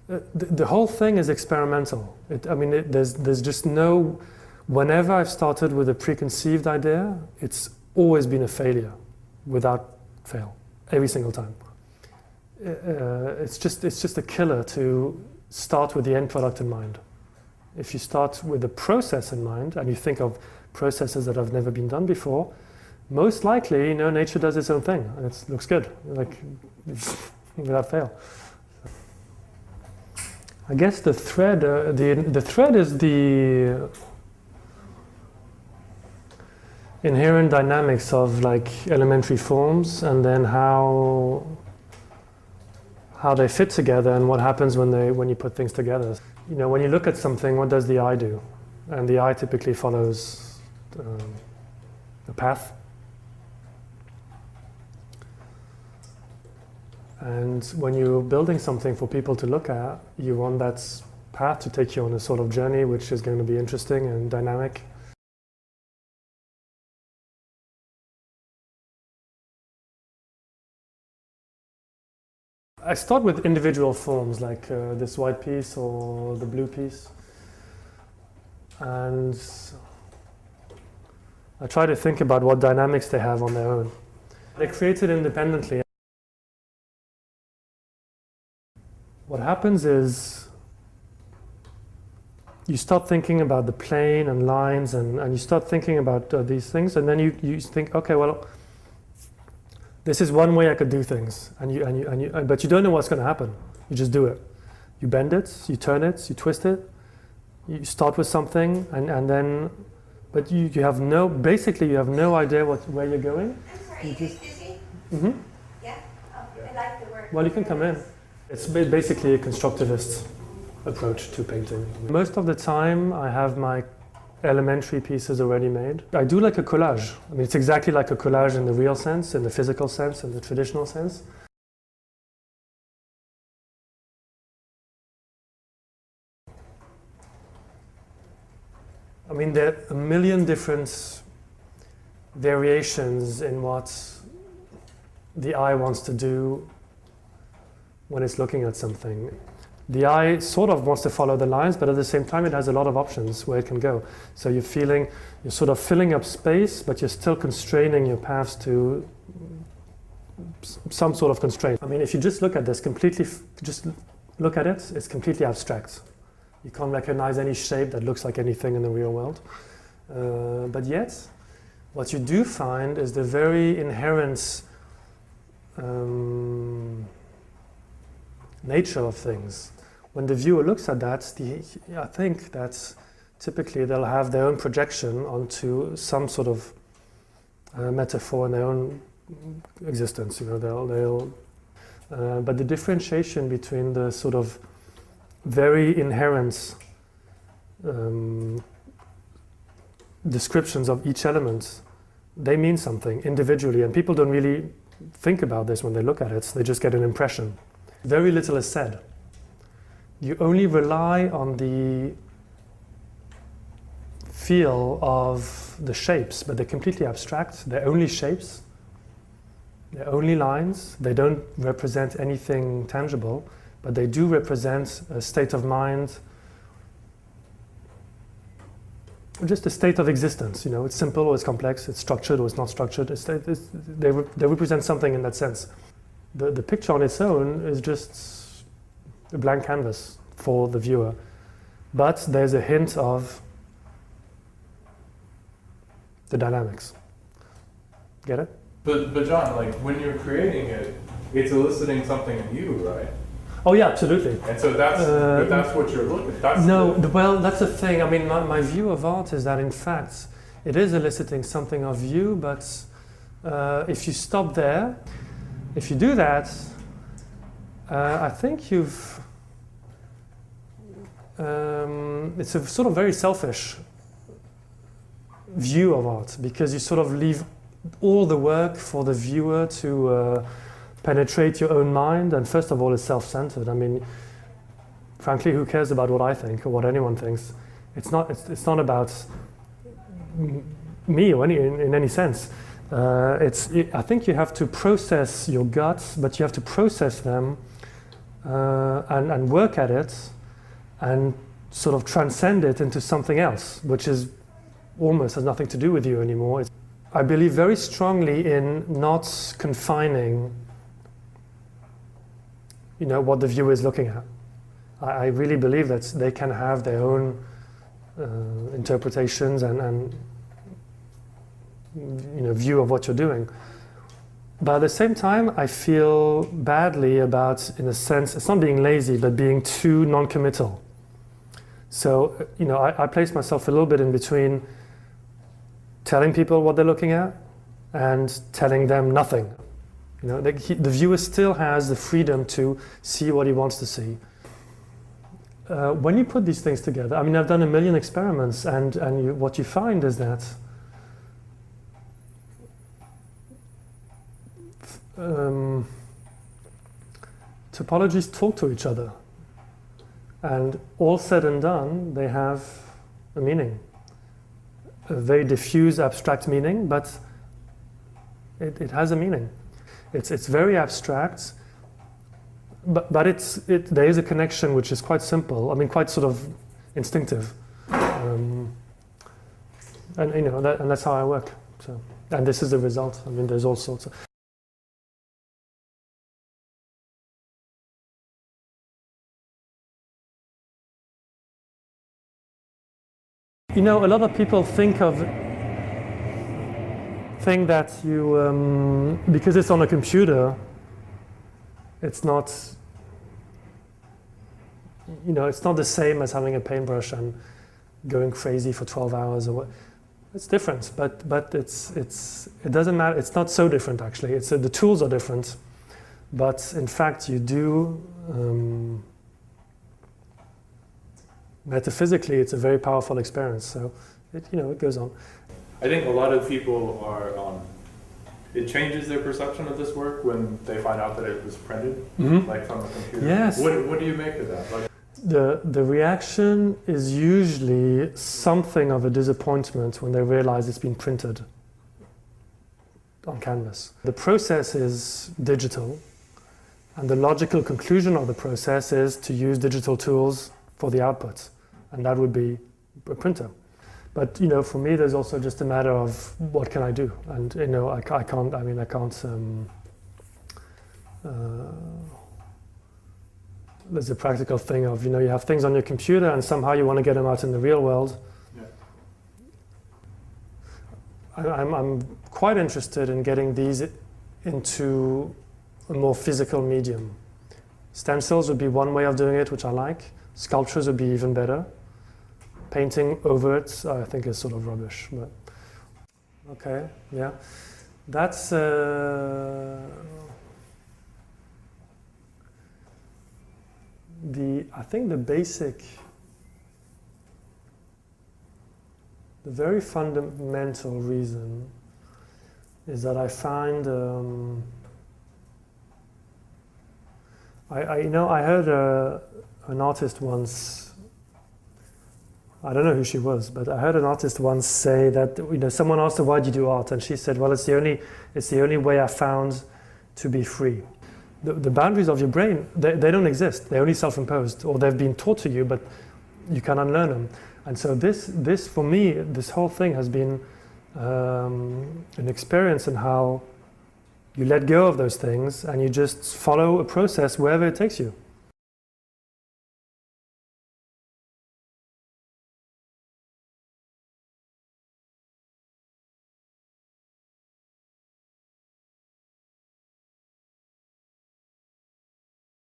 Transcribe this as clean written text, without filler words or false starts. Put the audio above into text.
the whole thing is experimental. There's just no, whenever I've started with a preconceived idea, it's always been a failure, without fail, every single time. It's just a killer to start with the end product in mind. If you start with the process in mind, and you think of processes that have never been done before, most likely, nature does its own thing, and it looks good, without fail. I guess the thread is the inherent dynamics of elementary forms, and then how they fit together and what happens when you put things together. When you look at something, what does the eye do? And the eye typically follows a path. And when you're building something for people to look at, you want that path to take you on a sort of journey which is going to be interesting and dynamic. I start with individual forms like this white piece or the blue piece. And I try to think about what dynamics they have on their own. They're created independently. What happens is you start thinking about the plane and lines and you start thinking about these things, and then you think, okay, well, this is one way I could do things, but you don't know what's going to happen. You just do it. You bend it, you turn it, you twist it. You start with something, and then, but you have no, basically you have no idea where you're going. I'm sorry, is busy? Mm-hmm. Yeah? Oh, I like the word. Well, you can come in. It's basically a constructivist approach to painting. Most of the time I have my elementary pieces already made. I do like a collage. It's exactly like a collage in the real sense, in the physical sense, in the traditional sense. There are a million different variations in what the eye wants to do when it's looking at something. The eye sort of wants to follow the lines, but at the same time it has a lot of options where it can go. So you're sort of filling up space, but you're still constraining your paths to some sort of constraint. If you just look at this just look at it, it's completely abstract. You can't recognize any shape that looks like anything in the real world. But yet, what you do find is the very inherent nature of things. When the viewer looks at that, I think that typically they'll have their own projection onto some sort of metaphor in their own existence. But the differentiation between the sort of very inherent descriptions of each element, they mean something individually, and people don't really think about this when they look at it. They just get an impression. Very little is said. You only rely on the feel of the shapes, but they're completely abstract. They're only shapes. They're only lines. They don't represent anything tangible, but they do represent a state of mind, just a state of existence. It's simple or it's complex, it's structured or it's not structured. They represent something in that sense. The picture on its own is just a blank canvas for the viewer, but there's a hint of the dynamics. Get it? But John, when you're creating it, it's eliciting something in you, right? Oh yeah, absolutely. And so that's what you're looking at. Well, that's the thing. My view of art is that in fact it is eliciting something of you, but if you stop there, if you do that, I think it's a sort of very selfish view of art, because you sort of leave all the work for the viewer to penetrate your own mind, and first of all it's self-centered. Frankly, who cares about what I think or what anyone thinks? It's not about me or in any sense. I think you have to process your guts, but you have to process them and work at it and sort of transcend it into something else, which is almost has nothing to do with you anymore. I believe very strongly in not confining, what the viewer is looking at. I really believe that they can have their own interpretations and view of what you're doing. But at the same time, I feel badly about, in a sense, it's not being lazy, but being too non-committal. So, I place myself a little bit in between telling people what they're looking at and telling them nothing. The viewer still has the freedom to see what he wants to see. When you put these things together, I've done a million experiments, and what you find is that topologies talk to each other, and all said and done, they have a meaning, a very diffuse, abstract meaning, but it has a meaning. It's very abstract, but there is a connection which is quite simple. Quite sort of instinctive, and that's how I work. So, and this is the result. There's all sorts of. A lot of people think that you, because it's on a computer, it's not, it's not the same as having a paintbrush and going crazy for 12 hours or what. It's different, but it doesn't matter. It's not so different actually. The tools are different, but in fact you do. Metaphysically, it's a very powerful experience. So, it goes on. I think a lot of people are, it changes their perception of this work when they find out that it was printed, like from a computer. Yes. What do you make of that? The reaction is usually something of a disappointment when they realize it's been printed on canvas. The process is digital, and the logical conclusion of the process is to use digital tools for the output, and that would be a printer. But for me, there's also just a matter of what can I do, and I can't. There's a practical thing of you have things on your computer, and somehow you want to get them out in the real world. Yeah. I'm quite interested in getting these into a more physical medium. Stencils would be one way of doing it, which I like. Sculptures would be even better. Painting over it, I think, is sort of rubbish. But okay, yeah, that's I think the very fundamental reason is that I find I heard an artist once. I don't know who she was, but I heard an artist once say that someone asked her, "Why do you do art?" And she said, "Well, it's the only way I found to be free." The boundaries of your brain, they don't exist. They're only self-imposed, or they've been taught to you, but you can unlearn them. And so this for me, this whole thing has been an experience in how you let go of those things and you just follow a process wherever it takes you.